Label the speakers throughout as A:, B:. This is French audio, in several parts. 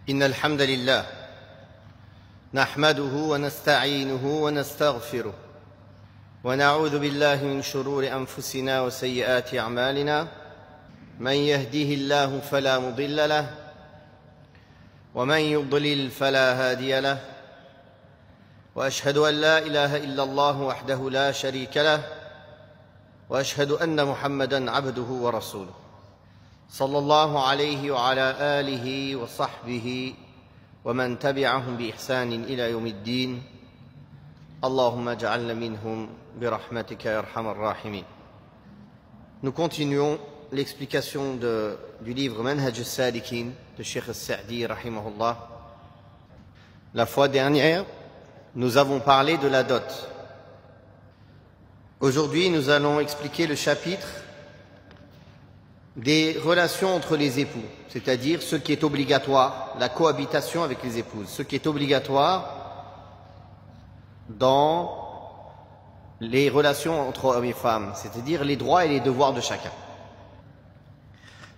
A: إن الحمد لله نحمده ونستعينه ونستغفره ونعوذ بالله من شرور أنفسنا وسيئات أعمالنا من يهده الله فلا مضل له ومن يضلل فلا هادي له وأشهد أن لا إله إلا الله وحده لا شريك له وأشهد أن محمدًا عبده ورسوله صلى الله عليه وعلى آله وصحبه ومن تبعهم بإحسان إلى يوم الدين اللهم اجعلنا منهم برحمتك يا أرحم الراحمين. Nous continuons l'explication du livre Manhaj al-Salikin de Cheikh al-Sa'di rahimahullah. La fois dernière, nous avons parlé de la dot. Aujourd'hui, nous allons expliquer le chapitre des relations entre les époux, c'est-à-dire ce qui est obligatoire, la cohabitation avec les épouses, ce qui est obligatoire dans les relations entre hommes et femmes, c'est-à-dire les droits et les devoirs de chacun.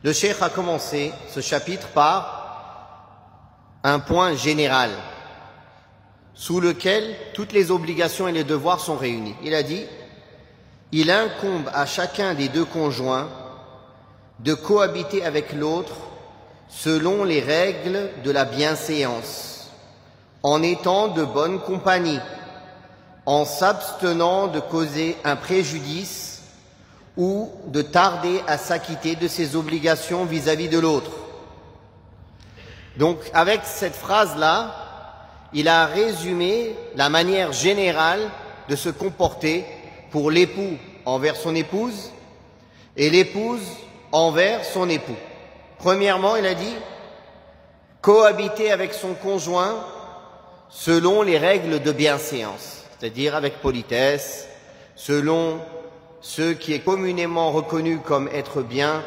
A: Le cheikh a commencé ce chapitre par un point général sous lequel toutes les obligations et les devoirs sont réunis. Il a dit: il incombe à chacun des deux conjoints de cohabiter avec l'autre selon les règles de la bienséance, en étant de bonne compagnie, en s'abstenant de causer un préjudice ou de tarder à s'acquitter de ses obligations vis-à-vis de l'autre. Donc, avec cette phrase-là, il a résumé la manière générale de se comporter pour l'époux envers son épouse et l'épouse envers son époux. Premièrement, il a dit cohabiter avec son conjoint selon les règles de bienséance, c'est-à-dire avec politesse, selon ce qui est communément reconnu comme être bien,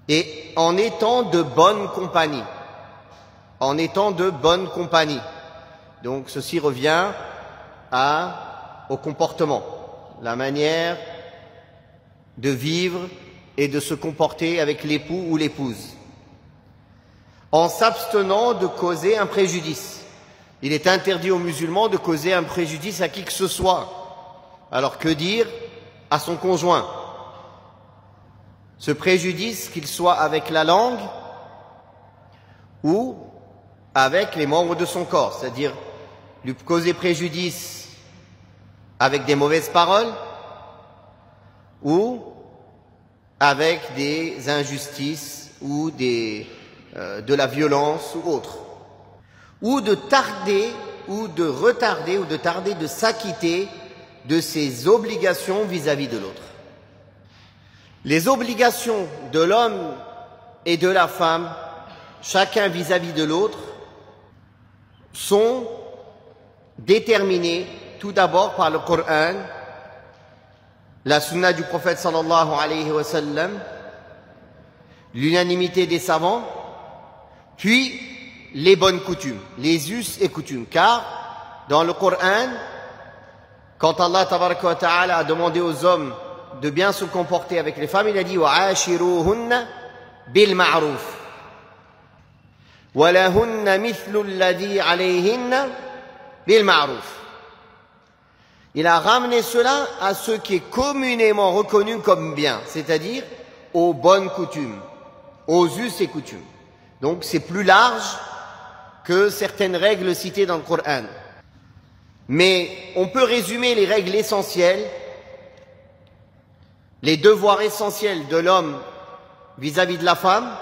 A: et en étant de bonne compagnie. En étant de bonne compagnie. Donc ceci revient au comportement, la manière de vivre et de se comporter avec l'époux ou l'épouse, en s'abstenant de causer un préjudice. Il est interdit aux musulmans de causer un préjudice à qui que ce soit. Alors que dire à son conjoint? Ce préjudice, qu'il soit avec la langue ou avec les membres de son corps, c'est-à-dire lui causer préjudice avec des mauvaises paroles ou avec des injustices ou de la violence ou autre, ou de tarder ou de retarder ou de tarder de s'acquitter de ses obligations vis-à-vis de l'autre. Les obligations de l'homme et de la femme, chacun vis-à-vis de l'autre, sont déterminées tout d'abord par le Coran, la sunna du prophète sallallahu alayhi wa sallam, l'unanimité des savants, puis les bonnes coutumes, les us et coutumes. Car dans le Coran, quand Allah tabaraka wa ta'ala a demandé aux hommes de bien se comporter avec les femmes, il a dit wa'ashiruhunna bil ma'ruf wa lahunna mithlu alladhi alayhinna bil ma'ruf. Il a ramené cela à ce qui est communément reconnu comme bien, c'est-à-dire aux bonnes coutumes, aux us et coutumes. Donc c'est plus large que certaines règles citées dans le Coran. Mais on peut résumer les règles essentielles, les devoirs essentiels de l'homme vis-à-vis de la femme,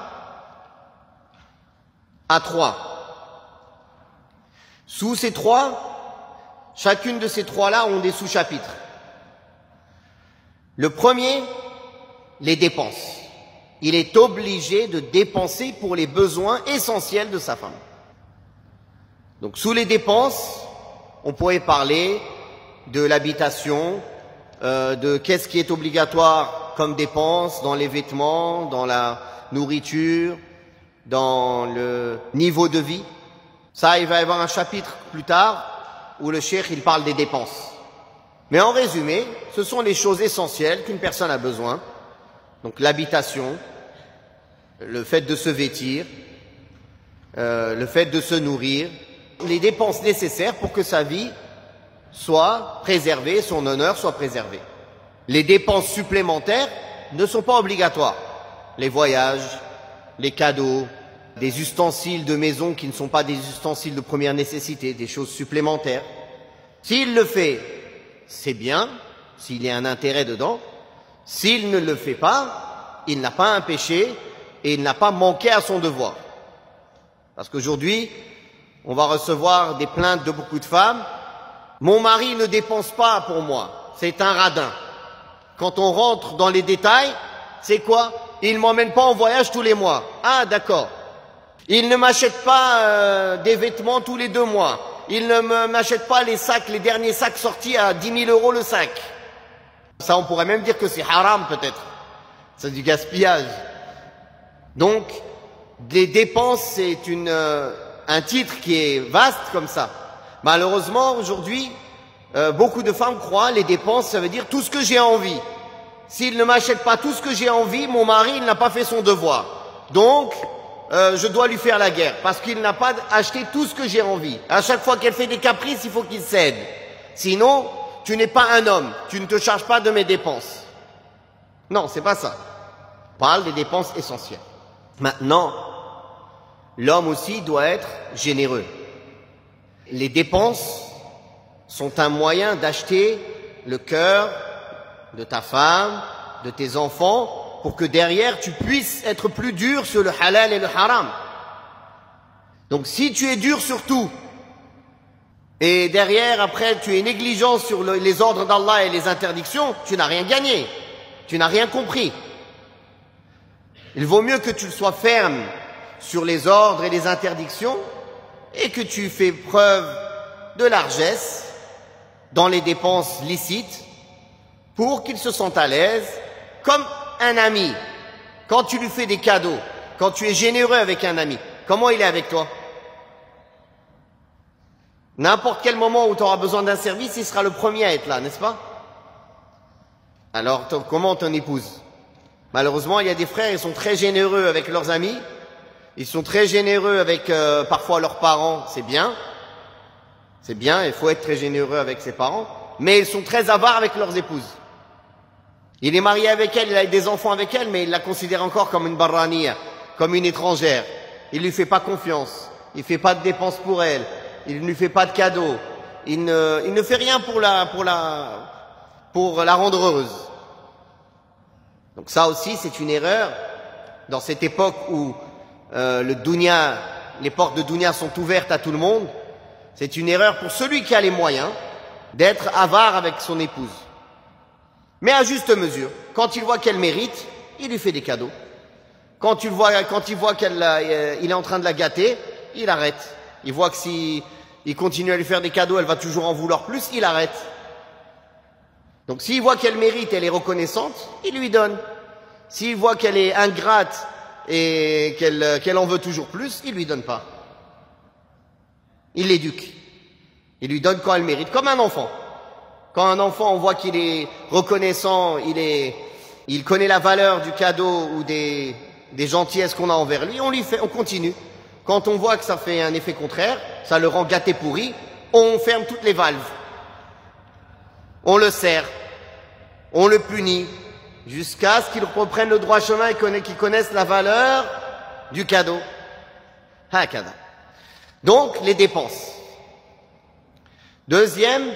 A: à trois. Sous ces trois, chacune de ces trois-là ont des sous-chapitres. Le premier, les dépenses. Il est obligé de dépenser pour les besoins essentiels de sa femme. Donc sous les dépenses, on pourrait parler de l'habitation, de qu'est-ce qui est obligatoire comme dépense dans les vêtements, dans la nourriture, dans le niveau de vie. Ça, il va y avoir un chapitre plus tard où le cheikh il parle des dépenses. Mais en résumé, ce sont les choses essentielles qu'une personne a besoin. Donc l'habitation, le fait de se vêtir, le fait de se nourrir, les dépenses nécessaires pour que sa vie soit préservée, son honneur soit préservé. Les dépenses supplémentaires ne sont pas obligatoires. Les voyages, les cadeaux, des ustensiles de maison qui ne sont pas des ustensiles de première nécessité, des choses supplémentaires. S'il le fait, c'est bien, s'il y a un intérêt dedans. S'il ne le fait pas, il n'a pas un péché et il n'a pas manqué à son devoir. Parce qu'aujourd'hui, on va recevoir des plaintes de beaucoup de femmes. Mon mari ne dépense pas pour moi, c'est un radin. Quand on rentre dans les détails, c'est quoi? Il ne m'emmène pas en voyage tous les mois. Ah, d'accord. Il ne m'achète pas des vêtements tous les 2 mois. Il ne m'achète pas les sacs, les derniers sacs sortis à 10 000 € le sac. Ça, on pourrait même dire que c'est haram peut-être. C'est du gaspillage. Donc, des dépenses, c'est un titre qui est vaste comme ça. Malheureusement, aujourd'hui, beaucoup de femmes croient les dépenses, ça veut dire tout ce que j'ai envie. S'il ne m'achète pas tout ce que j'ai envie, mon mari, il n'a pas fait son devoir. Donc, je dois lui faire la guerre, parce qu'il n'a pas acheté tout ce que j'ai envie. À chaque fois qu'elle fait des caprices, il faut qu'il cède. Sinon, tu n'es pas un homme, tu ne te charges pas de mes dépenses. Non, c'est pas ça. On parle des dépenses essentielles. Maintenant, l'homme aussi doit être généreux. Les dépenses sont un moyen d'acheter le cœur de ta femme, de tes enfants, pour que derrière tu puisses être plus dur sur le halal et le haram. Donc si tu es dur sur tout, et derrière après tu es négligent sur les ordres d'Allah et les interdictions, tu n'as rien gagné, tu n'as rien compris. Il vaut mieux que tu sois ferme sur les ordres et les interdictions et que tu fais preuve de largesse dans les dépenses licites pour qu'il se sente à l'aise, comme un ami. Quand tu lui fais des cadeaux, quand tu es généreux avec un ami, comment il est avec toi? N'importe quel moment où tu auras besoin d'un service, il sera le premier à être là, n'est-ce pas? Alors, comment ton épouse? Malheureusement, il y a des frères, ils sont très généreux avec leurs amis, ils sont très généreux avec parfois leurs parents, c'est bien, il faut être très généreux avec ses parents, mais ils sont très avares avec leurs épouses. Il est marié avec elle, il a des enfants avec elle, mais il la considère encore comme une barraniya, comme une étrangère. Il lui fait pas confiance, il fait pas de dépenses pour elle, il ne lui fait pas de cadeaux, il ne fait rien pour la rendre heureuse. Donc ça aussi, c'est une erreur dans cette époque où le dunya, les portes de dunya sont ouvertes à tout le monde. C'est une erreur pour celui qui a les moyens d'être avare avec son épouse. Mais à juste mesure. Quand il voit qu'elle mérite, il lui fait des cadeaux. Quand il voit qu'il est en train de la gâter, il arrête. Il voit que s'il continue à lui faire des cadeaux, elle va toujours en vouloir plus, il arrête. Donc s'il voit qu'elle mérite, elle est reconnaissante, il lui donne. S'il voit qu'elle est ingrate et qu'elle en veut toujours plus, il lui donne pas. Il l'éduque. Il lui donne quand elle mérite, comme un enfant. Quand un enfant, on voit qu'il est reconnaissant, il connaît la valeur du cadeau ou des gentillesses qu'on a envers lui, on continue. Quand on voit que ça fait un effet contraire, ça le rend gâté pourri, on ferme toutes les valves. On le serre, on le punit, jusqu'à ce qu'il reprenne le droit chemin et qu'il connaisse la valeur du cadeau. Hakada. Donc, les dépenses. Deuxième,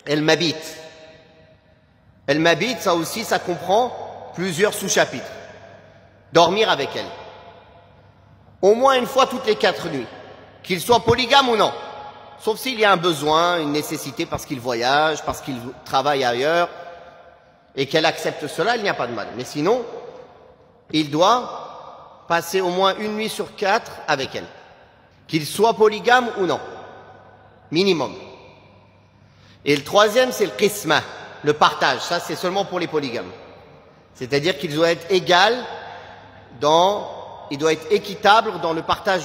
A: elle m'habite. Elle m'habite, ça aussi, ça comprend plusieurs sous-chapitres. Dormir avec elle. Au moins une fois toutes les 4 nuits. Qu'il soit polygame ou non. Sauf s'il y a un besoin, une nécessité parce qu'il voyage, parce qu'il travaille ailleurs, et qu'elle accepte cela, il n'y a pas de mal. Mais sinon, il doit passer au moins une nuit sur 4 avec elle. Qu'il soit polygame ou non. Minimum. Et le troisième, c'est le qisma, le partage. Ça, c'est seulement pour les polygames. C'est-à-dire qu'il doit être il doit être équitable dans le partage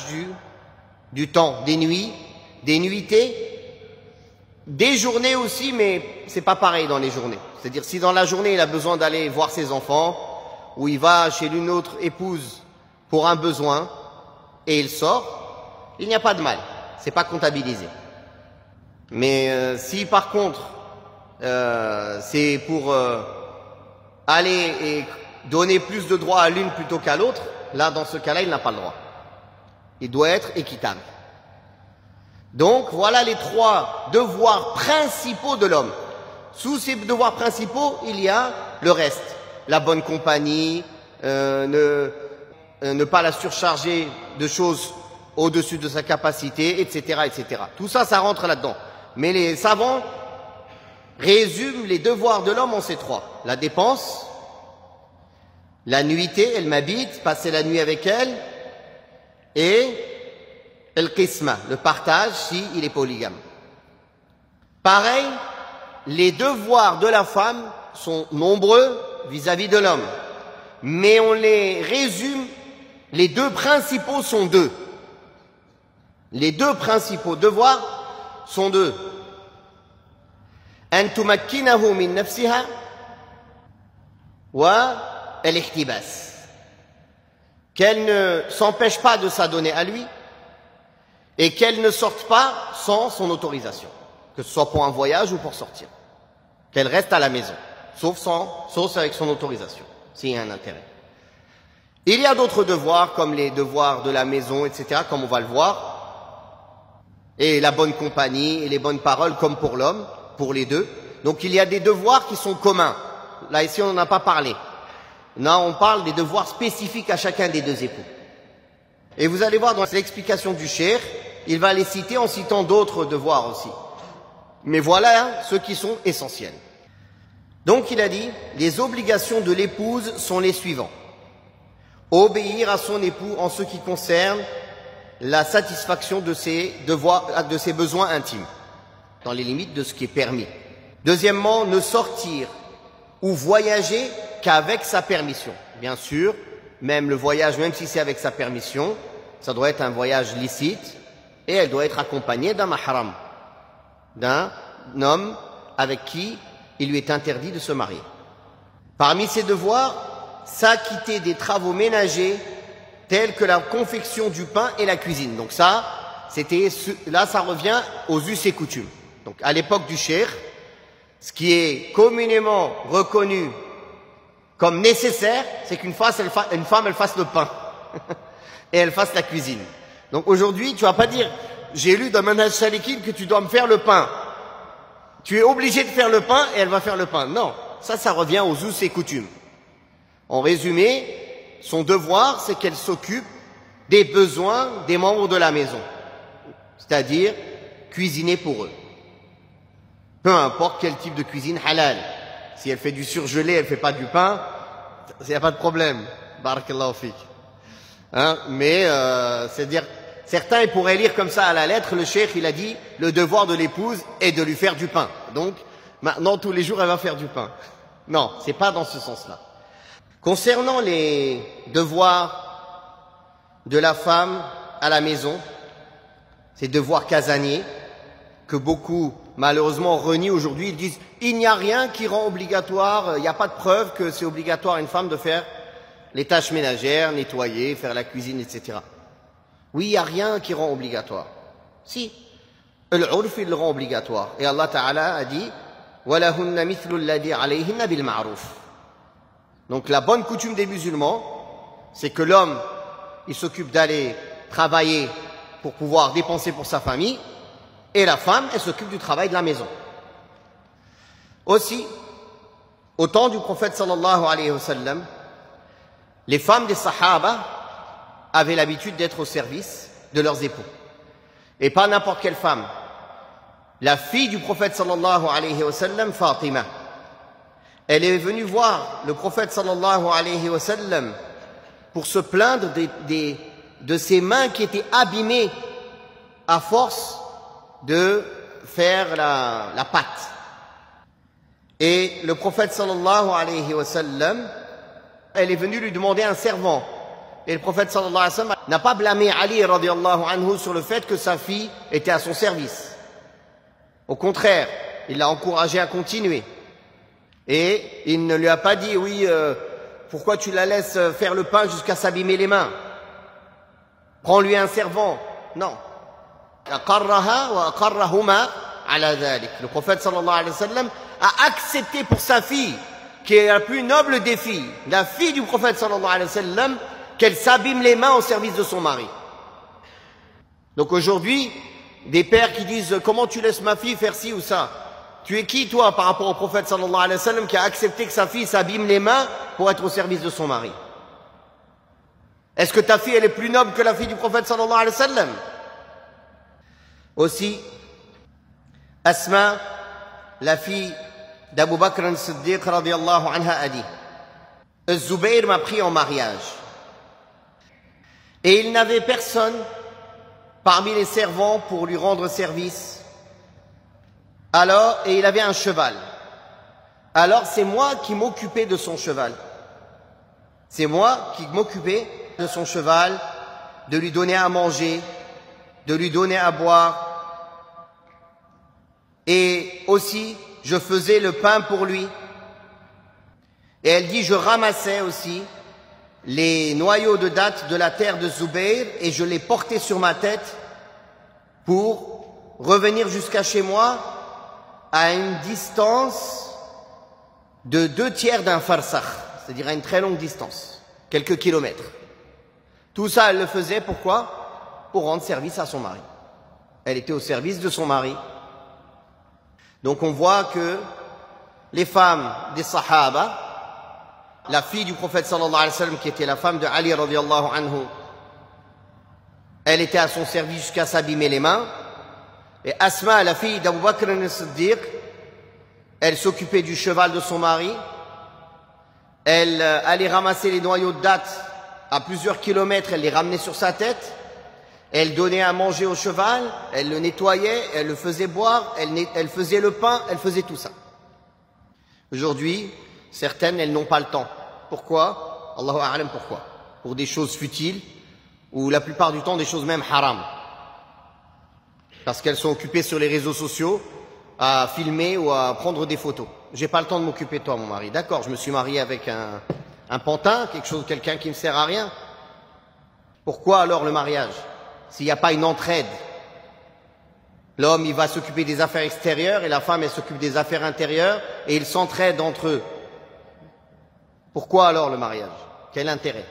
A: du temps, des nuits, des nuitées, des journées aussi, mais c'est pas pareil dans les journées. C'est-à-dire, si dans la journée, il a besoin d'aller voir ses enfants, ou il va chez l'une autre épouse pour un besoin, et il sort, il n'y a pas de mal, c'est pas comptabilisé. Mais si par contre c'est pour aller et donner plus de droits à l'une plutôt qu'à l'autre, là dans ce cas-là il n'a pas le droit. Il doit être équitable. Donc voilà les 3 devoirs principaux de l'homme. Sous ces devoirs principaux, il y a le reste. La bonne compagnie, ne pas la surcharger de choses au-dessus de sa capacité, etc., etc. Tout ça, ça rentre là-dedans. Mais les savants résument les devoirs de l'homme en ces 3. La dépense, la nuitée, elle m'habite, passer la nuit avec elle, et el-qisma, le partage si il est polygame. Pareil, les devoirs de la femme sont nombreux vis-à-vis de l'homme, mais on les résume, les 2 principaux sont 2. Les 2 principaux devoirs sont 2. أن تمكنه من نفسها والاحتباس. Qu'elle ne s'empêche pas de s'adonner à lui et qu'elle ne sorte pas sans son autorisation, que ce soit pour un voyage ou pour sortir. Qu'elle reste à la maison, sauf avec son autorisation, s'il y a un intérêt. Il y a d'autres devoirs, comme les devoirs de la maison, etc., comme on va le voir, et la bonne compagnie et les bonnes paroles, comme pour l'homme, pour les 2. Donc il y a des devoirs qui sont communs. Là, ici, on n'en a pas parlé. Là, on parle des devoirs spécifiques à chacun des 2 époux. Et vous allez voir dans l'explication du cheikh, il va les citer en citant d'autres devoirs aussi. Mais voilà ceux qui sont essentiels. Donc il a dit, les obligations de l'épouse sont les suivants. Obéir à son époux en ce qui concerne la satisfaction de ses devoirs, de ses besoins intimes, dans les limites de ce qui est permis. Deuxièmement, ne sortir ou voyager qu'avec sa permission. Bien sûr, même le voyage, même si c'est avec sa permission, ça doit être un voyage licite et elle doit être accompagnée d'un mahram, d'un homme avec qui il lui est interdit de se marier. Parmi ses devoirs, s'acquitter des travaux ménagers tels que la confection du pain et la cuisine. Donc ça revient aux us et coutumes. Donc à l'époque du cheikh, ce qui est communément reconnu comme nécessaire, c'est qu'une femme elle fasse le pain et elle fasse la cuisine. Donc aujourd'hui, tu vas pas dire, j'ai lu dans Manhaj Salikin que tu dois me faire le pain. Tu es obligé de faire le pain et elle va faire le pain. Non, ça revient aux us et coutumes. En résumé, son devoir, c'est qu'elle s'occupe des besoins des membres de la maison. C'est-à-dire, cuisiner pour eux. Peu importe quel type de cuisine halal. Si elle fait du surgelé, elle fait pas du pain, il n'y a pas de problème. Barakallahu fik. Mais, c'est-à-dire, certains ils pourraient lire comme ça à la lettre, le cheikh il a dit, le devoir de l'épouse est de lui faire du pain. Donc, maintenant tous les jours elle va faire du pain. Non, c'est pas dans ce sens-là. Concernant les devoirs de la femme à la maison, ces devoirs casaniers, que beaucoup malheureusement renient aujourd'hui, ils disent il n'y a rien qui rend obligatoire, il n'y a pas de preuve que c'est obligatoire à une femme de faire les tâches ménagères, nettoyer, faire la cuisine, etc. Oui, il n'y a rien qui rend obligatoire. Si, l'urf il le rend obligatoire. Et Allah Ta'ala a dit وَلَهُنَّ مِثْلُ الَّذِي عَلَيْهِنَّ بِالْمَعْرُوفِ. Donc la bonne coutume des musulmans, c'est que l'homme, il s'occupe d'aller travailler pour pouvoir dépenser pour sa famille, et la femme, elle s'occupe du travail de la maison. Aussi, au temps du prophète sallallahu alayhi wa sallam, les femmes des sahaba avaient l'habitude d'être au service de leurs époux. Et pas n'importe quelle femme. La fille du prophète sallallahu alayhi wa sallam, Fatima, elle est venue voir le prophète sallallahu alayhi wa sallam pour se plaindre de ses mains qui étaient abîmées à force de faire la pâte. Et le prophète sallallahu alayhi wa sallam, elle est venue lui demander un servant. Et le prophète sallallahu alayhi wa sallam n'a pas blâmé Ali radiallahu anhu sur le fait que sa fille était à son service. Au contraire, il l'a encouragé à continuer. Et il ne lui a pas dit, oui, pourquoi tu la laisses faire le pain jusqu'à s'abîmer les mains? Prends-lui un servant. Non. أقرها وأقرهما على ذلك. Le prophète sallallahu alayhi wa sallam a accepté pour sa fille, qui est la plus noble des filles, la fille du prophète sallallahu alayhi wa sallam, qu'elle s'abîme les mains au service de son mari. Donc aujourd'hui, des pères qui disent « Comment tu laisses ma fille faire ci ou ça ?» Tu es qui toi par rapport au prophète sallallahu alayhi wa sallam qui a accepté que sa fille s'abîme les mains pour être au service de son mari? Est-ce que ta fille elle est plus noble que la fille du prophète sallallahu alayhi wa sallam? Aussi, Asma, la fille d'Abu Bakr al-Siddiq radiyallahu anha a dit « Zubayr m'a pris en mariage et il n'avait personne parmi les servants pour lui rendre service. Alors, et il avait un cheval. Alors c'est moi qui m'occupais de son cheval. C'est moi qui m'occupais de son cheval, de lui donner à manger, de lui donner à boire. Et aussi, je faisais le pain pour lui. Et elle dit, je ramassais aussi les noyaux de dattes de la terre de Zubayr et je les portais sur ma tête pour revenir jusqu'à chez moi à une distance de 2/3 d'un farsakh, c'est-à-dire à une très longue distance, quelques kilomètres. Tout ça, elle le faisait pourquoi? Pour rendre service à son mari. Elle était au service de son mari. Donc on voit que les femmes des Sahaba, la fille du prophète sallallahu alayhi wa sallam qui était la femme de Ali radiyallahu anhu, elle était à son service jusqu'à s'abîmer les mains. Et Asma, la fille d'Abu Bakr al-Siddiq, elle s'occupait du cheval de son mari. Elle allait ramasser les noyaux de dattes à plusieurs kilomètres, elle les ramenait sur sa tête. Elle donnait à manger au cheval, elle le nettoyait, elle le faisait boire, elle faisait le pain, elle faisait tout ça. Aujourd'hui, certaines, elles n'ont pas le temps. Pourquoi? Allahu a'lam pourquoi. Pour des choses futiles, ou la plupart du temps des choses même haram. Parce qu'elles sont occupées sur les réseaux sociaux à filmer ou à prendre des photos. J'ai pas le temps de m'occuper de toi, mon mari. D'accord, je me suis marié avec un pantin, quelqu'un qui ne sert à rien. Pourquoi alors le mariage? S'il n'y a pas une entraide, l'homme il va s'occuper des affaires extérieures et la femme elle s'occupe des affaires intérieures et ils s'entraident entre eux. Pourquoi alors le mariage? Quel intérêt?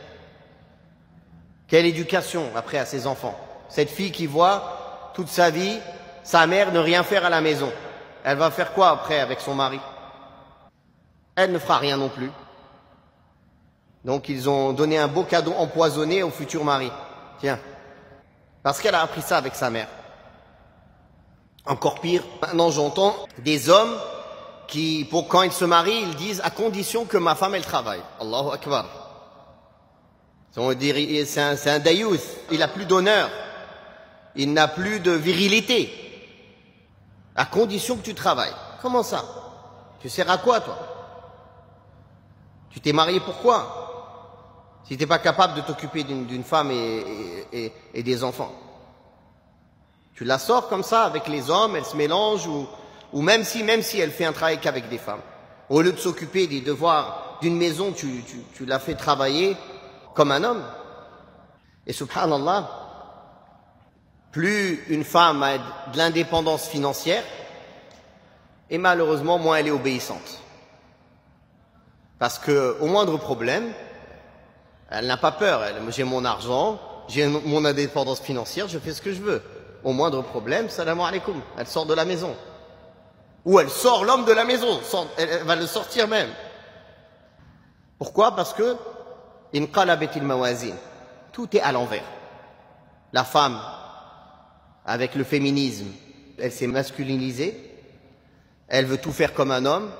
A: Quelle éducation après à ses enfants? Cette fille qui voit toute sa vie sa mère ne rien faire à la maison, elle va faire quoi après avec son mari? Elle ne fera rien non plus. Donc ils ont donné un beau cadeau empoisonné au futur mari. Tiens. Parce qu'elle a appris ça avec sa mère. Encore pire, maintenant j'entends des hommes qui, pour quand ils se marient, ils disent à condition que ma femme elle travaille. Allahu Akbar. C'est un dayouz, il n'a plus d'honneur, il n'a plus de virilité. À condition que tu travailles. Comment ça? Tu sers à quoi toi? Tu t'es marié pourquoi? Si tu n'es pas capable de t'occuper d'une femme et des enfants. Tu la sors comme ça avec les hommes, elle se mélange, ou même si elle fait un travail qu'avec des femmes. Au lieu de s'occuper des devoirs d'une maison, tu la fais travailler comme un homme. Et subhanallah, plus une femme a de l'indépendance financière, et malheureusement, moins elle est obéissante. Parce que au moindre problème, elle n'a pas peur. J'ai mon argent, j'ai mon indépendance financière, je fais ce que je veux. Au moindre problème, salam alaikum, elle sort de la maison. Ou elle sort l'homme de la maison, elle va le sortir même. Pourquoi? Parce que inqalabatil mawazin, tout est à l'envers. La femme, avec le féminisme, elle s'est masculinisée, elle veut tout faire comme un homme.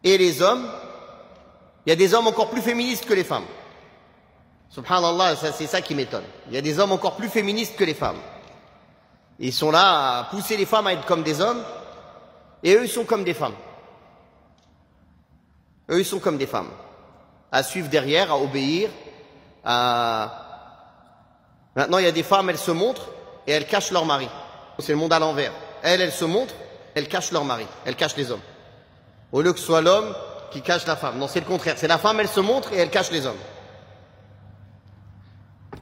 A: Et les hommes, il y a des hommes encore plus féministes que les femmes. Subhanallah, c'est ça qui m'étonne. Il y a des hommes encore plus féministes que les femmes. Ils sont là à pousser les femmes à être comme des hommes, et eux, ils sont comme des femmes. Eux, ils sont comme des femmes. À suivre derrière, à obéir, Maintenant, il y a des femmes, elles se montrent, et elles cachent leur mari. C'est le monde à l'envers. Elles se montrent, elles cachent leur mari, elles cachent les hommes. Au lieu que ce soit l'homme qui cache la femme. Non, c'est le contraire. C'est la femme, elle se montre, et elle cache les hommes.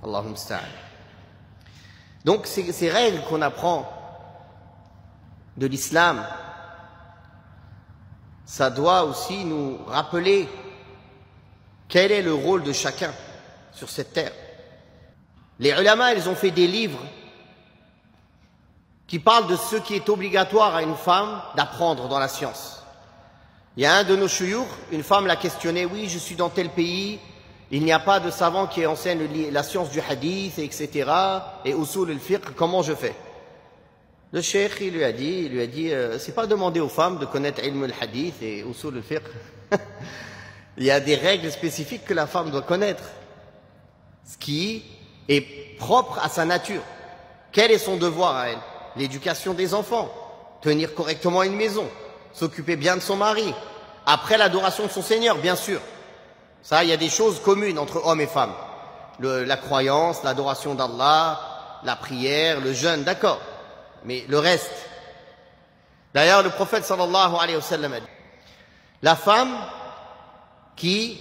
A: Allahumma musta'an. Donc ces règles qu'on apprend de l'islam, ça doit aussi nous rappeler quel est le rôle de chacun sur cette terre. Les ulama, ils ont fait des livres qui parlent de ce qui est obligatoire à une femme d'apprendre dans la science. Il y a un de nos chouyours, une femme l'a questionné, oui, je suis dans tel pays, il n'y a pas de savant qui enseigne la science du hadith, etc., et usul al-fiqh, comment je fais? Le cheikh, il lui a dit, c'est pas demander aux femmes de connaître ilm al-hadith et usul al-fiqh. Il y a des règles spécifiques que la femme doit connaître, ce qui est propre à sa nature. Quel est son devoir à elle? L'éducation des enfants, tenir correctement une maison, s'occuper bien de son mari, après l'adoration de son Seigneur, bien sûr. Ça, il y a des choses communes entre hommes et femmes. La croyance, l'adoration d'Allah, la prière, le jeûne, d'accord. Mais le reste. D'ailleurs, le prophète sallallahu alayhi wa sallam a dit, la femme qui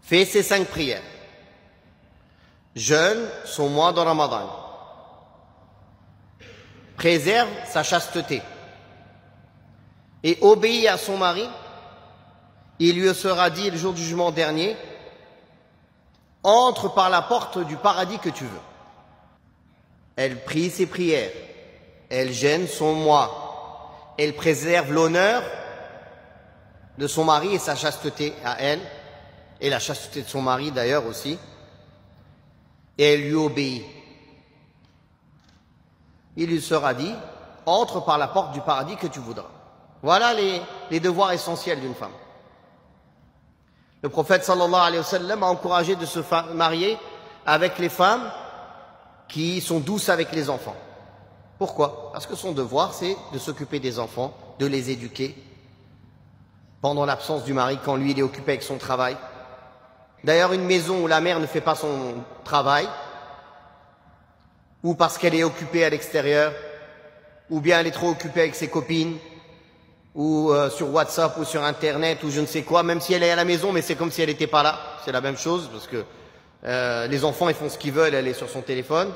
A: fait ses 5 prières, jeûne son mois de Ramadan, préserve sa chasteté et obéit à son mari, il lui sera dit le jour du jugement dernier, entre par la porte du paradis que tu veux. Elle prie ses prières, elle jeûne son mois, elle préserve l'honneur de son mari et sa chasteté à elle, et la chasteté de son mari d'ailleurs aussi, et elle lui obéit. Il lui sera dit, entre par la porte du paradis que tu voudras. Voilà les devoirs essentiels d'une femme. Le prophète sallallahu alayhi wa sallam a encouragé de se marier avec les femmes qui sont douces avec les enfants. Pourquoi? Parce que son devoir, c'est de s'occuper des enfants, de les éduquer pendant l'absence du mari, quand lui il est occupé avec son travail. D'ailleurs, une maison où la mère ne fait pas son travail, ou parce qu'elle est occupée à l'extérieur, ou bien elle est trop occupée avec ses copines, ou sur WhatsApp ou sur Internet ou je ne sais quoi, même si elle est à la maison, mais c'est comme si elle n'était pas là. C'est la même chose, parce que les enfants ils font ce qu'ils veulent, elle est sur son téléphone.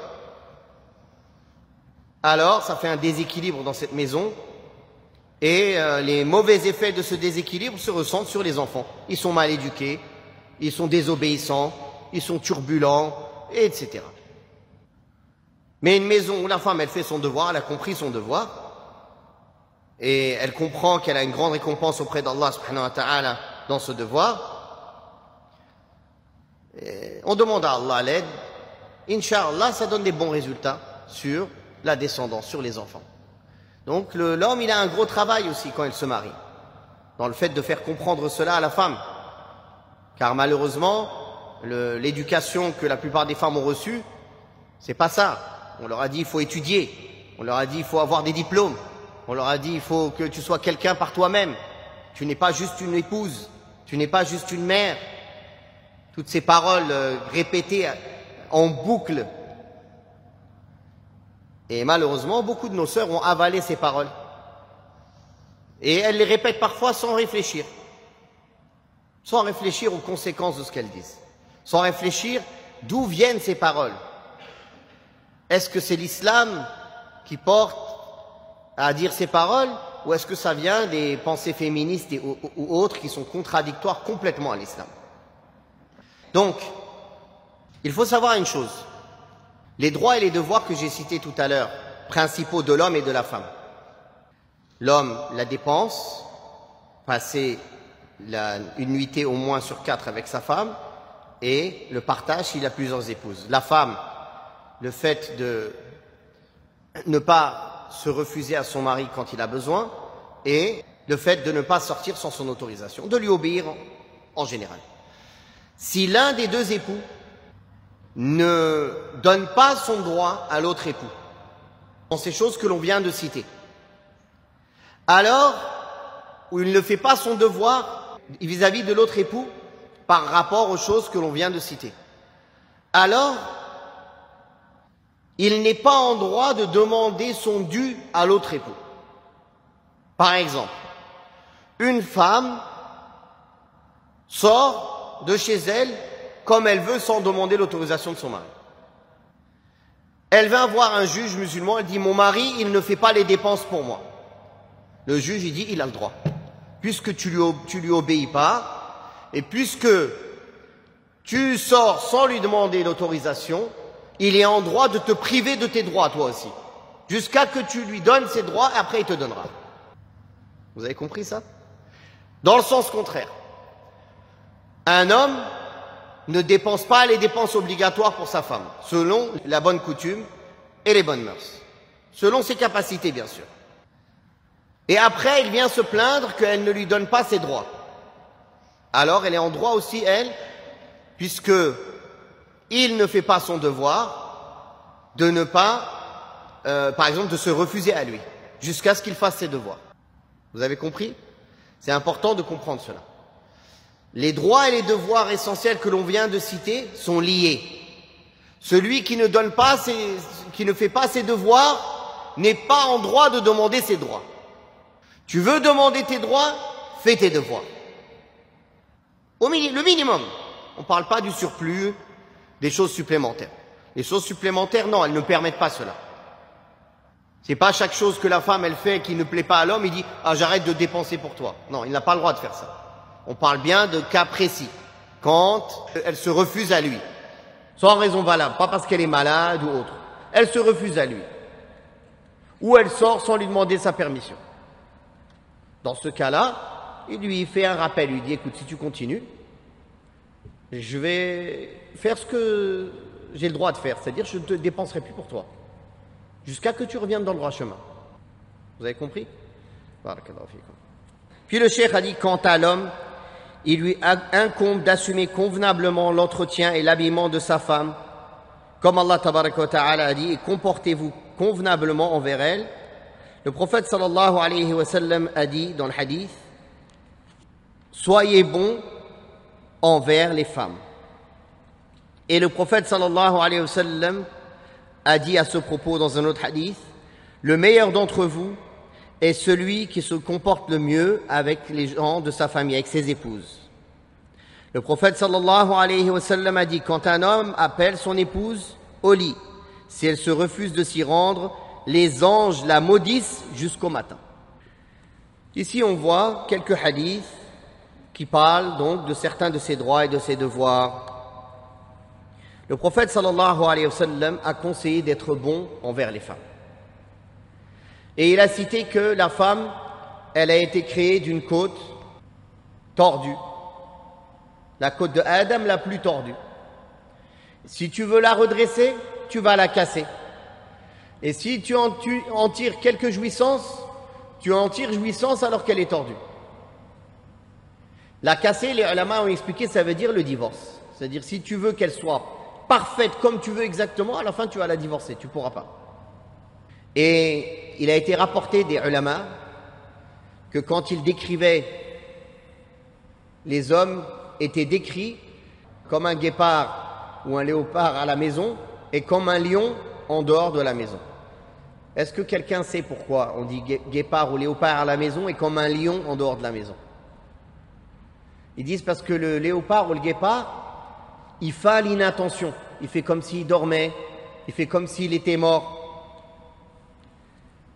A: Alors ça fait un déséquilibre dans cette maison, et les mauvais effets de ce déséquilibre se ressentent sur les enfants. Ils sont mal éduqués, ils sont désobéissants, ils sont turbulents, etc. Mais une maison où la femme elle fait son devoir, elle a compris son devoir, et elle comprend qu'elle a une grande récompense auprès d'Allah subhanahu wa ta'ala dans ce devoir, et on demande à Allah l'aide, Inch'Allah, ça donne des bons résultats sur la descendance, sur les enfants. Donc l'homme, il a un gros travail aussi quand il se marie, dans le fait de faire comprendre cela à la femme. Car malheureusement, l'éducation que la plupart des femmes ont reçue, c'est pas ça. On leur a dit il faut étudier, on leur a dit il faut avoir des diplômes, on leur a dit il faut que tu sois quelqu'un par toi-même. Tu n'es pas juste une épouse, tu n'es pas juste une mère. Toutes ces paroles répétées en boucle. Et malheureusement, beaucoup de nos sœurs ont avalé ces paroles. Et elles les répètent parfois sans réfléchir. Sans réfléchir aux conséquences de ce qu'elles disent. Sans réfléchir d'où viennent ces paroles. Est-ce que c'est l'islam qui porte à dire ces paroles, ou est-ce que ça vient des pensées féministes ou autres qui sont contradictoires complètement à l'islam? Donc, il faut savoir une chose. Les droits et les devoirs que j'ai cités tout à l'heure, principaux de l'homme et de la femme. L'homme, la dépense, passer une nuitée au moins sur 4 avec sa femme, et le partage s'il a plusieurs épouses. La femme, le fait de ne pas se refuser à son mari quand il a besoin, et le fait de ne pas sortir sans son autorisation, de lui obéir en général. Si l'un des deux époux ne donne pas son droit à l'autre époux, dans ces choses que l'on vient de citer, alors où il ne fait pas son devoir vis-à-vis de l'autre époux par rapport aux choses que l'on vient de citer, alors il n'est pas en droit de demander son dû à l'autre époux. Par exemple, une femme sort de chez elle comme elle veut sans demander l'autorisation de son mari. Elle vient voir un juge musulman, elle dit « Mon mari, il ne fait pas les dépenses pour moi. » Le juge, il dit « Il a le droit. Puisque tu lui obéis pas, et puisque tu sors sans lui demander l'autorisation, il est en droit de te priver de tes droits, toi aussi. Jusqu'à que tu lui donnes ses droits, et après il te donnera. » Vous avez compris ça? Dans le sens contraire. Un homme ne dépense pas les dépenses obligatoires pour sa femme, selon la bonne coutume et les bonnes mœurs. Selon ses capacités, bien sûr. Et après, il vient se plaindre qu'elle ne lui donne pas ses droits. Alors, elle est en droit aussi, elle, puisque il ne fait pas son devoir, de ne pas, par exemple, de se refuser à lui, jusqu'à ce qu'il fasse ses devoirs. Vous avez compris? C'est important de comprendre cela. Les droits et les devoirs essentiels que l'on vient de citer sont liés. Celui qui ne donne pas qui ne fait pas ses devoirs n'est pas en droit de demander ses droits. Tu veux demander tes droits, fais tes devoirs. Le minimum. On ne parle pas du surplus, des choses supplémentaires. Les choses supplémentaires, non, elles ne permettent pas cela. C'est pas chaque chose que la femme, elle fait qui ne plaît pas à l'homme, il dit « Ah, j'arrête de dépenser pour toi ». Non, il n'a pas le droit de faire ça. On parle bien de cas précis, quand elle se refuse à lui, sans raison valable, pas parce qu'elle est malade ou autre. Elle se refuse à lui. Ou elle sort sans lui demander sa permission. Dans ce cas-là, il lui fait un rappel, il lui dit « Écoute, si tu continues, je vais faire ce que j'ai le droit de faire, c'est-à-dire je ne te dépenserai plus pour toi, jusqu'à que tu reviennes dans le droit chemin. » Vous avez compris? Puis le cheikh a dit, quant à l'homme, il lui incombe d'assumer convenablement l'entretien et l'habillement de sa femme, comme Allah tabaraka wa ta'ala a dit, et comportez-vous convenablement envers elle. Le prophète sallallahu alayhi wa sallam a dit dans le hadith, soyez bons envers les femmes. Et le prophète sallallahu alayhi wa sallam a dit à ce propos dans un autre hadith, le meilleur d'entre vous est celui qui se comporte le mieux avec les gens de sa famille, avec ses épouses. Le prophète sallallahu alayhi wa sallam a dit, quand un homme appelle son épouse au lit, si elle se refuse de s'y rendre, les anges la maudissent jusqu'au matin. Ici on voit quelques hadiths qui parlent donc de certains de ses droits et de ses devoirs. Le prophète sallallahu alayhi wa sallam a conseillé d'être bon envers les femmes. Et il a cité que la femme, elle a été créée d'une côte tordue. La côte de Adam la plus tordue. Si tu veux la redresser, tu vas la casser. Et si tu en tires quelques jouissances, tu en tires jouissance alors qu'elle est tordue. La casser, les ulama ont expliqué, ça veut dire le divorce. C'est-à-dire si tu veux qu'elle soit parfaite comme tu veux exactement, à la fin tu vas la divorcer, tu ne pourras pas. Et il a été rapporté des ulama que quand ils décrivaient, les hommes étaient décrits comme un guépard ou un léopard à la maison et comme un lion en dehors de la maison. Est-ce que quelqu'un sait pourquoi on dit guépard ou léopard à la maison et comme un lion en dehors de la maison? Ils disent parce que le léopard ou le guépard, il fait l'inattention. Il fait comme s'il dormait, il fait comme s'il était mort.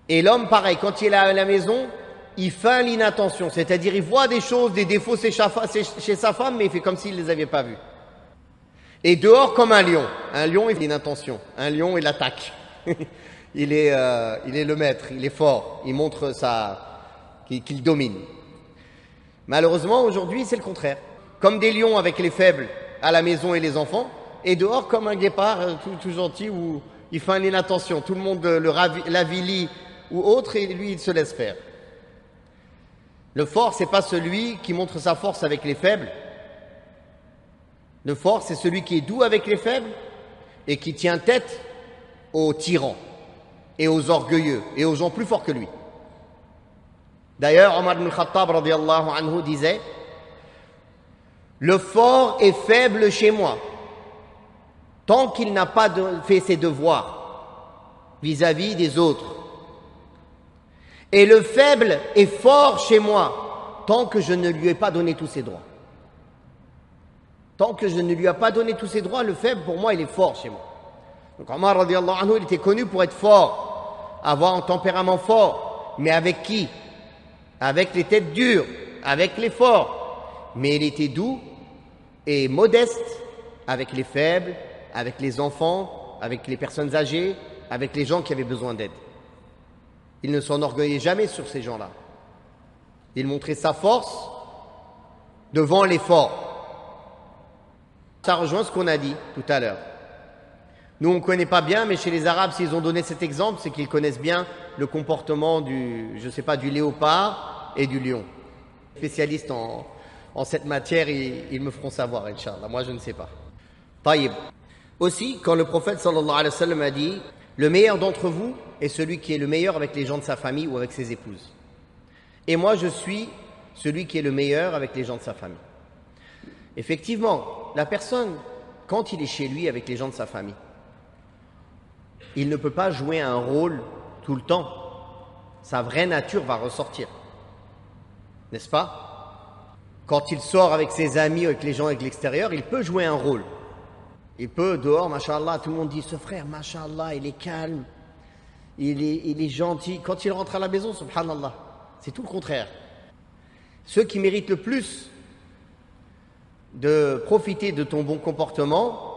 A: Et l'homme, pareil, quand il est à la maison, il feint l'inattention, c'est-à-dire il voit des choses, des défauts chez sa femme, mais il fait comme s'il ne les avait pas vus. Et dehors, comme un lion, il fait l'inattention, un lion, il attaque. il est le maître, il est fort, il montre qu'il domine. Malheureusement, aujourd'hui, c'est le contraire. Comme des lions avec les faibles à la maison et les enfants, et dehors, comme un guépard tout gentil où il feint l'inattention, tout le monde l'avilit ou autre, et lui, il se laisse faire. Le fort, c'est pas celui qui montre sa force avec les faibles. Le fort, c'est celui qui est doux avec les faibles et qui tient tête aux tyrans et aux orgueilleux et aux gens plus forts que lui. D'ailleurs, Omar ibn Khattab radiyallahu anhu disait, le fort est faible chez moi tant qu'il n'a pas fait ses devoirs vis-à-vis des autres. Et le faible est fort chez moi tant que je ne lui ai pas donné tous ses droits.
B: Tant que je ne lui ai pas donné tous ses droits, le faible, pour moi, il est fort chez moi. Donc Omar, radiallahu anhu, il était connu pour être fort, avoir un tempérament fort. Mais avec qui? Avec les têtes dures, avec les forts. Mais il était doux et modeste avec les faibles, avec les enfants, avec les personnes âgées, avec les gens qui avaient besoin d'aide. Il ne s'enorgueillait jamais sur ces gens-là. Il montrait sa force devant les forts. Ça rejoint ce qu'on a dit tout à l'heure. Nous, on ne connaît pas bien, mais chez les Arabes, s'ils ont donné cet exemple, c'est qu'ils connaissent bien le comportement du léopard et du lion. Spécialistes en cette matière, ils me feront savoir, Inch'Allah. Moi, je ne sais pas. Taïb. Aussi, quand le prophète sallallahu alayhi wa sallam a dit « Le meilleur d'entre vous est celui qui est le meilleur avec les gens de sa famille ou avec ses épouses. Et moi, je suis celui qui est le meilleur avec les gens de sa famille. » Effectivement, la personne, quand il est chez lui avec les gens de sa famille, il ne peut pas jouer un rôle tout le temps. Sa vraie nature va ressortir. N'est-ce pas? Quand il sort avec ses amis, avec les gens de l'extérieur, il peut jouer un rôle. Il peut, dehors, mashallah, tout le monde dit, ce frère, mashallah, il est calme, il est gentil. Quand il rentre à la maison, subhanallah, c'est tout le contraire. Ceux qui méritent le plus de profiter de ton bon comportement,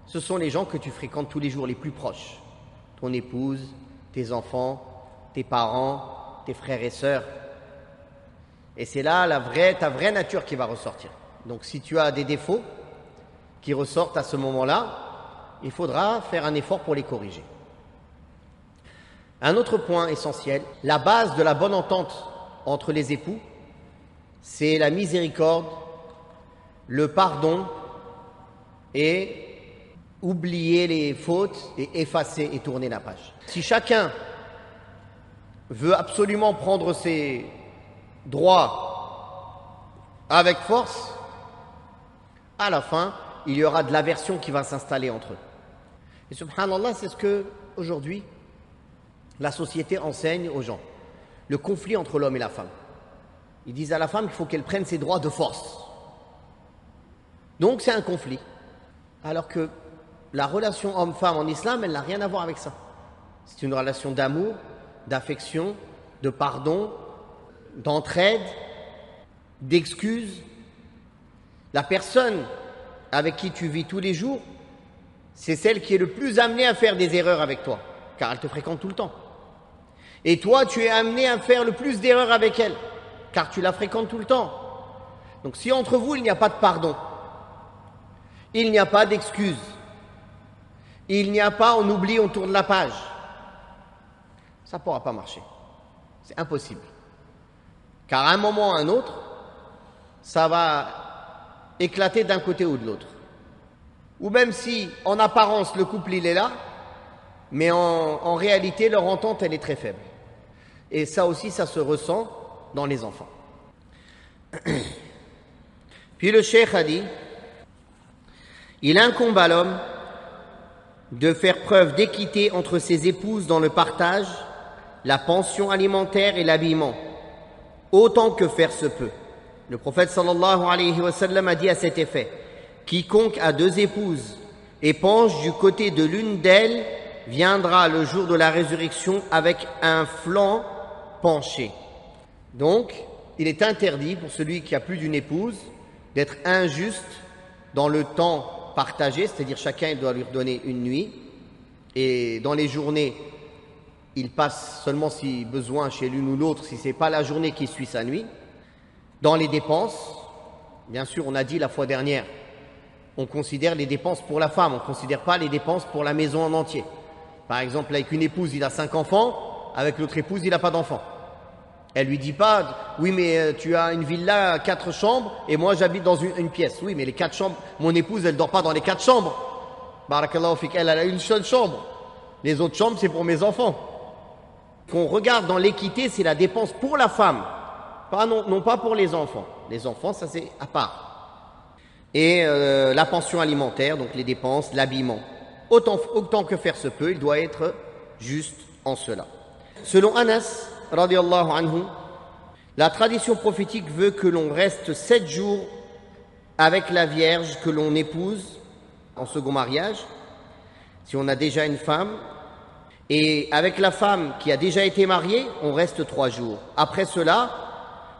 B: ce sont les gens que tu fréquentes tous les jours, les plus proches. Ton épouse, tes enfants, tes parents, tes frères et sœurs. Et c'est là ta vraie nature qui va ressortir. Donc si tu as des défauts qui ressortent à ce moment-là, il faudra faire un effort pour les corriger. Un autre point essentiel, la base de la bonne entente entre les époux, c'est la miséricorde, le pardon et oublier les fautes et effacer et tourner la page. Si chacun veut absolument prendre ses droits avec force, à la fin, il y aura de l'aversion qui va s'installer entre eux. Et subhanallah, c'est ce que aujourd'hui la société enseigne aux gens. Le conflit entre l'homme et la femme. Ils disent à la femme qu'il faut qu'elle prenne ses droits de force. Donc c'est un conflit. Alors que la relation homme-femme en islam, elle n'a rien à voir avec ça. C'est une relation d'amour, d'affection, de pardon, d'entraide, d'excuse. La personne avec qui tu vis tous les jours, c'est celle qui est le plus amenée à faire des erreurs avec toi, car elle te fréquente tout le temps. Et toi, tu es amené à faire le plus d'erreurs avec elle, car tu la fréquentes tout le temps. Donc si entre vous, il n'y a pas de pardon, il n'y a pas d'excuse, il n'y a pas on oublie, on tourne la page, ça ne pourra pas marcher. C'est impossible. Car à un moment ou à un autre, ça va éclater d'un côté ou de l'autre. Ou même si, en apparence, le couple il est là, mais en réalité, leur entente, elle est très faible. Et ça aussi, ça se ressent dans les enfants. Puis le cheikh a dit, il incombe à l'homme de faire preuve d'équité entre ses épouses dans le partage, la pension alimentaire et l'habillement, autant que faire se peut. Le prophète sallallahu alayhi wa sallam a dit à cet effet, quiconque a 2 épouses et penche du côté de l'une d'elles viendra le jour de la résurrection avec un flanc penché. Donc, il est interdit pour celui qui a plus d'une épouse d'être injuste dans le temps partagé, c'est-à-dire chacun il doit lui redonner une nuit, et dans les journées, il passe seulement si besoin chez l'une ou l'autre, si ce n'est pas la journée qui suit sa nuit. Dans les dépenses, bien sûr, on a dit la fois dernière, on considère les dépenses pour la femme, on ne considère pas les dépenses pour la maison en entier. Par exemple, avec une épouse, il a 5 enfants, avec l'autre épouse, il n'a pas d'enfants. Elle lui dit pas, oui, mais tu as une villa à 4 chambres et moi j'habite dans une pièce. Oui, mais les 4 chambres, mon épouse, elle dort pas dans les 4 chambres. Barakallahu fik, elle a une seule chambre. Les autres chambres, c'est pour mes enfants. Qu'on regarde dans l'équité, c'est la dépense pour la femme, non pas pour les enfants. Les enfants, ça c'est à part. Et la pension alimentaire, donc les dépenses, l'habillement. Autant que faire se peut, il doit être juste en cela. Selon Anas, radiallahu anhu, la tradition prophétique veut que l'on reste 7 jours avec la vierge que l'on épouse en second mariage, si on a déjà une femme, et avec la femme qui a déjà été mariée, on reste 3 jours. Après cela,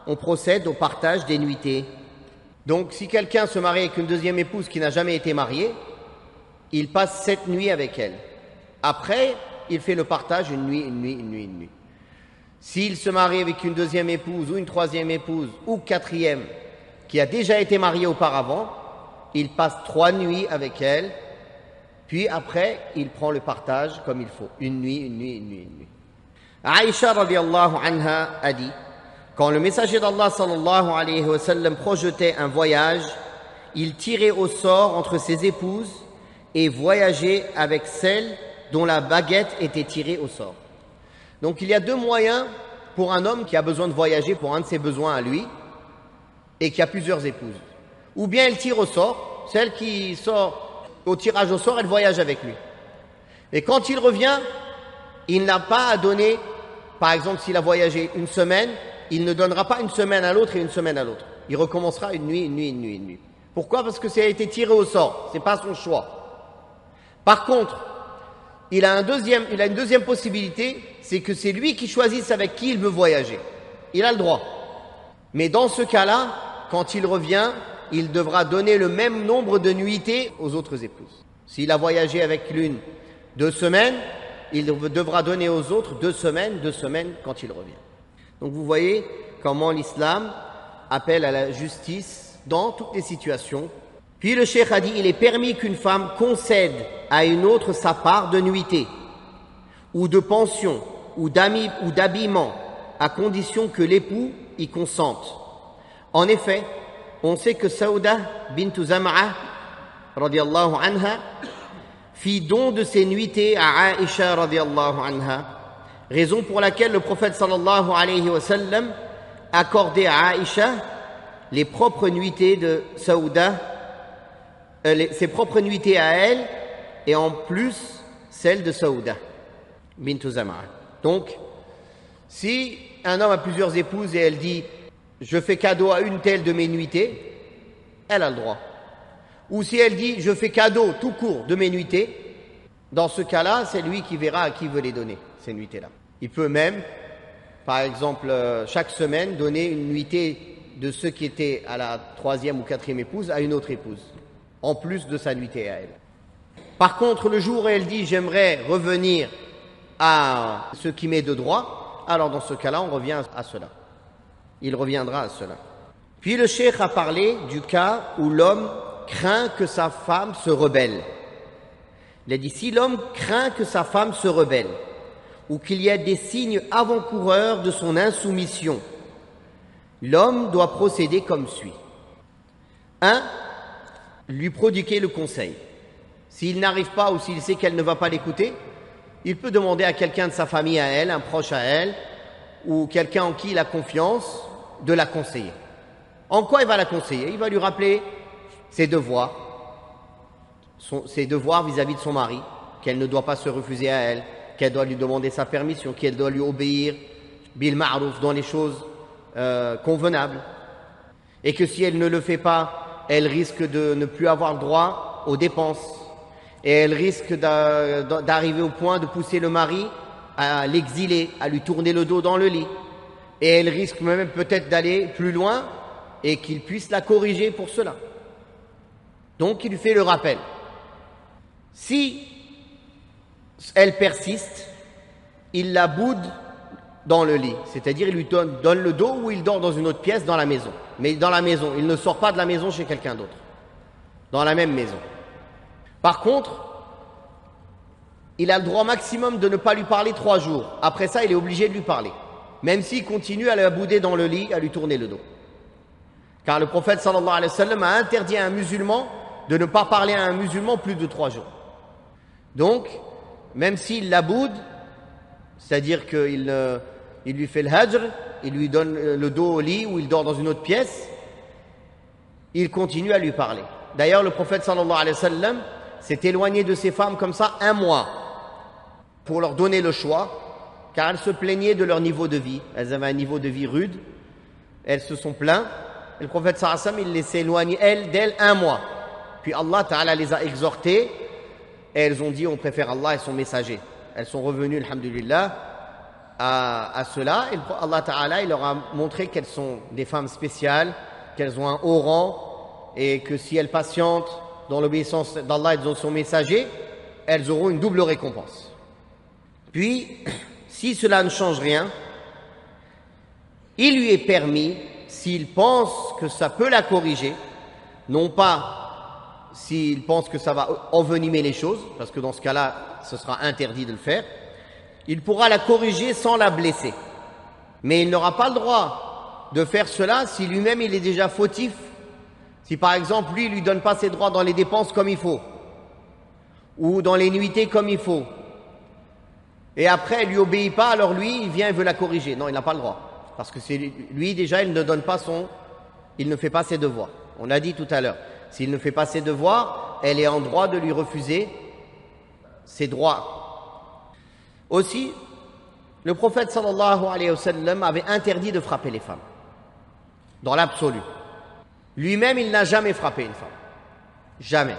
B: on procède au partage des nuitées. Donc si quelqu'un se marie avec une deuxième épouse qui n'a jamais été mariée, il passe 7 nuits avec elle. Après, il fait le partage une nuit, une nuit, une nuit, une nuit. S'il se marie avec une deuxième épouse ou une troisième épouse ou quatrième qui a déjà été mariée auparavant, il passe 3 nuits avec elle, puis après, il prend le partage comme il faut. Une nuit, une nuit, une nuit, une nuit. Aïcha radiallahu anha a dit, quand le messager d'Allah sallallahu alayhi wa sallam projetait un voyage, il tirait au sort entre ses épouses et voyageait avec celle dont la baguette était tirée au sort. Donc il y a 2 moyens pour un homme qui a besoin de voyager pour un de ses besoins à lui et qui a plusieurs épouses. Ou bien il tire au sort, celle qui sort au tirage au sort, elle voyage avec lui. Et quand il revient, il n'a pas à donner, par exemple s'il a voyagé une semaine, il ne donnera pas une semaine à l'autre et une semaine à l'autre. Il recommencera une nuit, une nuit, une nuit, une nuit. Pourquoi? Parce que ça a été tiré au sort, c'est pas son choix. Par contre, il a une deuxième possibilité, c'est que c'est lui qui choisisse avec qui il veut voyager. Il a le droit. Mais dans ce cas-là, quand il revient, il devra donner le même nombre de nuitées aux autres épouses. S'il a voyagé avec l'une 2 semaines, il devra donner aux autres 2 semaines quand il revient. Donc vous voyez comment l'islam appelle à la justice dans toutes les situations. Puis le cheikh a dit, il est permis qu'une femme concède à une autre sa part de nuitée, ou de pension, ou d'habillement, à condition que l'époux y consente. En effet, on sait que Saouda bint Zam'a, radiallahu anha, fit don de ses nuitées à Aïcha, radiallahu anha, raison pour laquelle le prophète sallallahu alayhi wa sallam accordait à Aïcha les propres nuitées de Saouda, ses propres nuitées à elle, et en plus celles de Saouda bint Zam'a. Donc, si un homme a plusieurs épouses et elle dit « je fais cadeau à une telle de mes nuitées », elle a le droit. Ou si elle dit « je fais cadeau tout court de mes nuitées », dans ce cas-là, c'est lui qui verra à qui veut les donner, ces nuitées-là. Il peut même, par exemple, chaque semaine, donner une nuitée de ceux qui étaient à la 3e ou 4e épouse à une autre épouse, en plus de sa nuitée à elle. Par contre, le jour où elle dit « j'aimerais revenir à ce qui m'est de droit », alors dans ce cas-là, on revient à cela. Il reviendra à cela. Puis le cheikh a parlé du cas où l'homme craint que sa femme se rebelle. Il a dit, si l'homme craint que sa femme se rebelle, ou qu'il y ait des signes avant-coureurs de son insoumission, l'homme doit procéder comme suit. 1. Lui prodiguer le conseil. S'il n'arrive pas ou s'il sait qu'elle ne va pas l'écouter, il peut demander à quelqu'un de sa famille à elle, un proche à elle, ou quelqu'un en qui il a confiance, de la conseiller. En quoi il va la conseiller? Il va lui rappeler ses devoirs vis-à-vis de son mari, qu'elle ne doit pas se refuser à elle, qu'elle doit lui demander sa permission, qu'elle doit lui obéir, bil ma'rouf, dans les choses convenables, et que si elle ne le fait pas, elle risque de ne plus avoir droit aux dépenses, et elle risque d'arriver au point de pousser le mari à l'exiler, à lui tourner le dos dans le lit, et elle risque même peut-être d'aller plus loin et qu'il puisse la corriger pour cela. Donc il lui fait le rappel. Si elle persiste, il la boude dans le lit, c'est-à-dire il lui donne le dos ou il dort dans une autre pièce dans la maison. Mais dans la maison, il ne sort pas de la maison chez quelqu'un d'autre, dans la même maison. Par contre, il a le droit maximum de ne pas lui parler 3 jours. Après ça, il est obligé de lui parler, même s'il continue à la bouder dans le lit, à lui tourner le dos. Car le prophète sallallahu alayhi wa sallam a interdit à un musulman de ne pas parler à un musulman plus de 3 jours. Donc, même s'il la boude, c'est-à-dire qu'il lui fait le hajr, il lui donne le dos au lit ou il dort dans une autre pièce, il continue à lui parler. D'ailleurs, le prophète sallallahu alayhi wa sallam s'est éloigné de ces femmes comme ça 1 mois pour leur donner le choix, car elles se plaignaient de leur niveau de vie. Elles avaient un niveau de vie rude, elles se sont plaintes Et le prophète sallallahu alayhi wa sallam, il les éloigne d'elle 1 mois. Puis Allah Ta'ala les a exhortées et elles ont dit on préfère Allah et son messager. Elles sont revenues, alhamdulillah, à cela. Et Allah Ta'ala, il leur a montré qu'elles sont des femmes spéciales, qu'elles ont un haut rang et que si elles patientent dans l'obéissance d'Allah et de son messager, elles auront une double récompense. Puis, si cela ne change rien, il lui est permis, s'il pense que ça peut la corriger, non pas s'il pense que ça va envenimer les choses, parce que dans ce cas-là, ce sera interdit de le faire, il pourra la corriger sans la blesser. Mais il n'aura pas le droit de faire cela si lui-même il est déjà fautif. Si par exemple, lui, il lui donne pas ses droits dans les dépenses comme il faut, ou dans les nuitées comme il faut, et après, elle lui obéit pas, alors lui, il vient et veut la corriger. Non, il n'a pas le droit. Parce que c'est lui, déjà, il ne fait pas ses devoirs. On l'a dit tout à l'heure. S'il ne fait pas ses devoirs, elle est en droit de lui refuser ses droits. Aussi, le prophète sallallahu alayhi wa sallam avait interdit de frapper les femmes. Dans l'absolu. Lui-même, il n'a jamais frappé une femme. Jamais.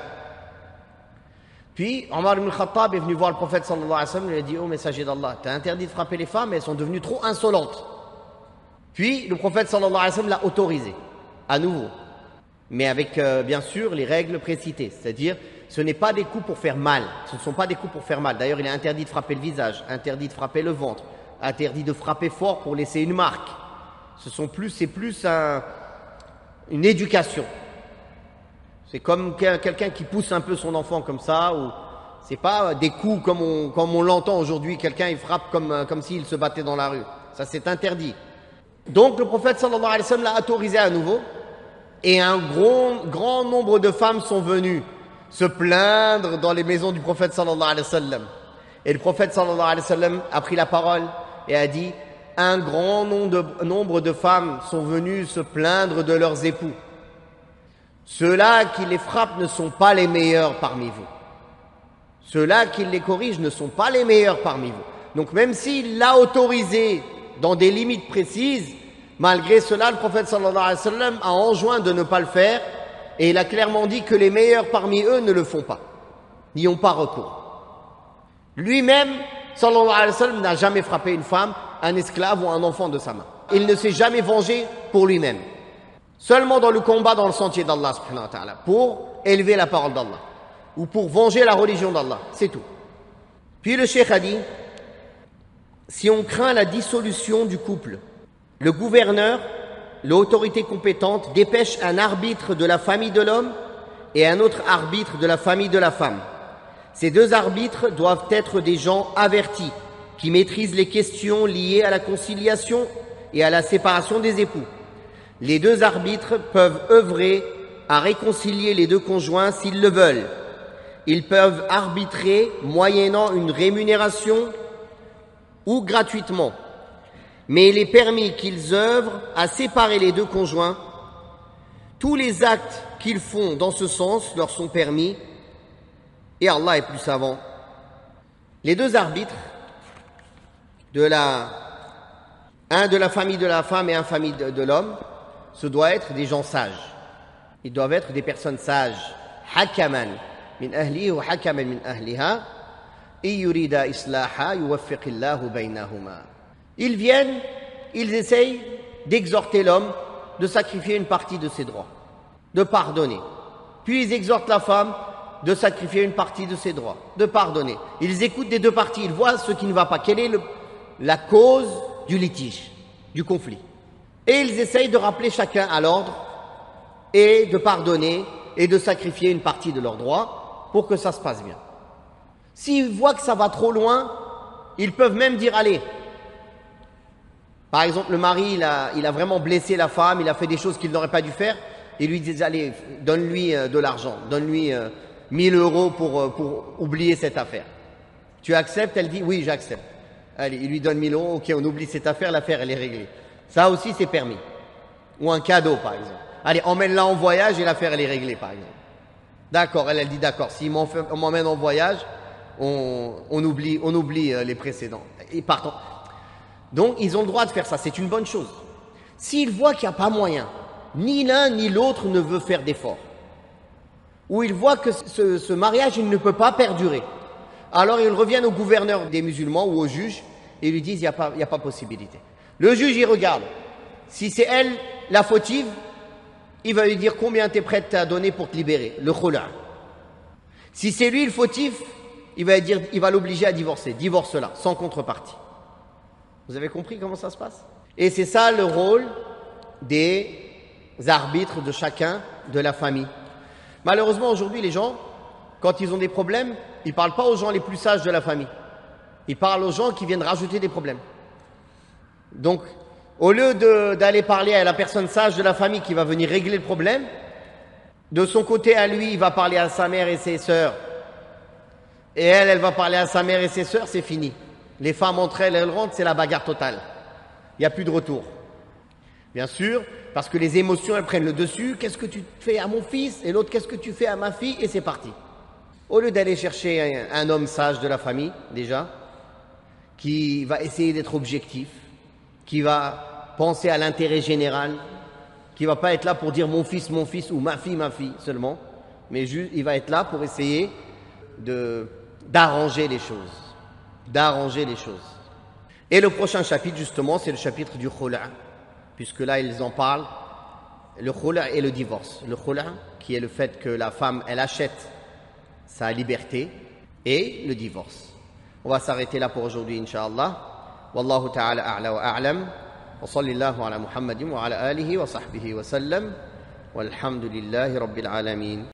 B: Puis, Omar ibn Khattab est venu voir le prophète sallallahu alayhi wa sallam et lui a dit « Oh, messager d'Allah, tu as interdit de frapper les femmes, mais elles sont devenues trop insolentes. » Puis, le prophète sallallahu alayhi wa sallam l'a autorisé, à nouveau. Mais avec, bien sûr, les règles précitées. C'est-à-dire, ce n'est pas des coups pour faire mal. Ce ne sont pas des coups pour faire mal. D'ailleurs, il est interdit de frapper le visage, interdit de frapper le ventre, interdit de frapper fort pour laisser une marque. C'est plus une éducation. C'est comme quelqu'un qui pousse un peu son enfant comme ça, ou c'est pas des coups comme on l'entend aujourd'hui, quelqu'un il frappe comme s'il se battait dans la rue. Ça c'est interdit. Donc le prophète sallallahu alayhi wa sallam l'a autorisé à nouveau, et un grand nombre de femmes sont venues se plaindre dans les maisons du prophète sallallahu alayhi wa sallam. Et le prophète sallallahu alayhi wa sallam a pris la parole et a dit « Un grand nombre de femmes sont venues se plaindre de leurs époux. Ceux-là qui les frappent ne sont pas les meilleurs parmi vous. Ceux-là qui les corrigent ne sont pas les meilleurs parmi vous. » Donc même s'il l'a autorisé dans des limites précises, malgré cela, le prophète sallallahu alayhi wa sallam a enjoint de ne pas le faire, et il a clairement dit que les meilleurs parmi eux ne le font pas, n'y ont pas recours. Lui-même, sallallahu alayhi wa sallam, n'a jamais frappé une femme, un esclave ou un enfant de sa main. Il ne s'est jamais vengé pour lui-même. Seulement dans le combat dans le sentier d'Allah subhanahu wa ta'ala, pour élever la parole d'Allah, ou pour venger la religion d'Allah, c'est tout. Puis le cheikh a dit, si on craint la dissolution du couple, le gouverneur, l'autorité compétente, dépêche un arbitre de la famille de l'homme et un autre arbitre de la famille de la femme. Ces 2 arbitres doivent être des gens avertis, qui maîtrisent les questions liées à la conciliation et à la séparation des époux. Les 2 arbitres peuvent œuvrer à réconcilier les 2 conjoints s'ils le veulent. Ils peuvent arbitrer moyennant une rémunération ou gratuitement. Mais il est permis qu'ils œuvrent à séparer les 2 conjoints. Tous les actes qu'ils font dans ce sens leur sont permis et Allah est plus savant. Les 2 arbitres, un de la famille de la femme et un famille de l'homme, ce doit être des gens sages. Ils doivent être des personnes sages. Hakaman min ahlihi wa hakaman min ahliha, yurida islaha yuwaffiqillahu baynahuma. Ils viennent, ils essayent d'exhorter l'homme de sacrifier une partie de ses droits, de pardonner. Puis ils exhortent la femme de sacrifier une partie de ses droits, de pardonner. Ils écoutent des 2 parties, ils voient ce qui ne va pas. Quelle est la cause du litige, du conflit. Et ils essayent de rappeler chacun à l'ordre et de pardonner et de sacrifier une partie de leurs droits pour que ça se passe bien. S'ils voient que ça va trop loin, ils peuvent même dire « Allez ». Par exemple, le mari, il a vraiment blessé la femme, il a fait des choses qu'il n'aurait pas dû faire. Et lui disent « Allez, donne-lui de l'argent, donne-lui 1000 € pour oublier cette affaire. » Tu acceptes? Elle dit « Oui, j'accepte. » Allez, il lui donne 1000 €, ok, on oublie cette affaire, l'affaire elle est réglée. Ça aussi c'est permis. Ou un cadeau par exemple. Allez, emmène-la en voyage et l'affaire elle est réglée par exemple. D'accord, elle dit d'accord, s'il m'emmène en voyage, on oublie les précédents. Et partant. Donc ils ont le droit de faire ça, c'est une bonne chose. S'ils voient qu'il n'y a pas moyen, ni l'un ni l'autre ne veut faire d'efforts, où ils voient que ce mariage il ne peut pas perdurer. Alors ils reviennent au gouverneur des musulmans ou au juge et lui disent il n'y a pas possibilité. Le juge il regarde, si c'est elle la fautive, il va lui dire combien tu es prête à donner pour te libérer, le khula'. Si c'est lui le fautif, il va l'obliger à divorcer, divorce-la, sans contrepartie. Vous avez compris comment ça se passe? Et c'est ça le rôle des arbitres de chacun de la famille. Malheureusement aujourd'hui les gens, quand ils ont des problèmes, ils ne parlent pas aux gens les plus sages de la famille. Ils parlent aux gens qui viennent rajouter des problèmes. Donc, au lieu d'aller parler à la personne sage de la famille qui va venir régler le problème, de son côté à lui, il va parler à sa mère et ses sœurs. Et elle va parler à sa mère et ses sœurs, c'est fini. Les femmes entre elles rentrent, c'est la bagarre totale. Il n'y a plus de retour. Bien sûr, parce que les émotions, elles prennent le dessus. Qu'est-ce que tu fais à mon fils? Et l'autre, qu'est-ce que tu fais à ma fille? Et c'est parti. Au lieu d'aller chercher un homme sage de la famille, déjà, qui va essayer d'être objectif, qui va penser à l'intérêt général, qui va pas être là pour dire mon fils ou ma fille seulement, mais juste, il va être là pour essayer d'arranger les choses. D'arranger les choses. Et le prochain chapitre, justement, c'est le chapitre du khula', puisque là, ils en parlent, le khula' et le divorce. Le khula', qui est le fait que la femme, elle achète sa liberté, et le divorce. On va s'arrêter là pour aujourd'hui, Inch'Allah. Wallahu ta'ala a'la wa a'lam. Wa sallallahu ala Muhammadin wa ala alihi wa sahbihi wa sallam. Walhamdulillahi rabbil alamin.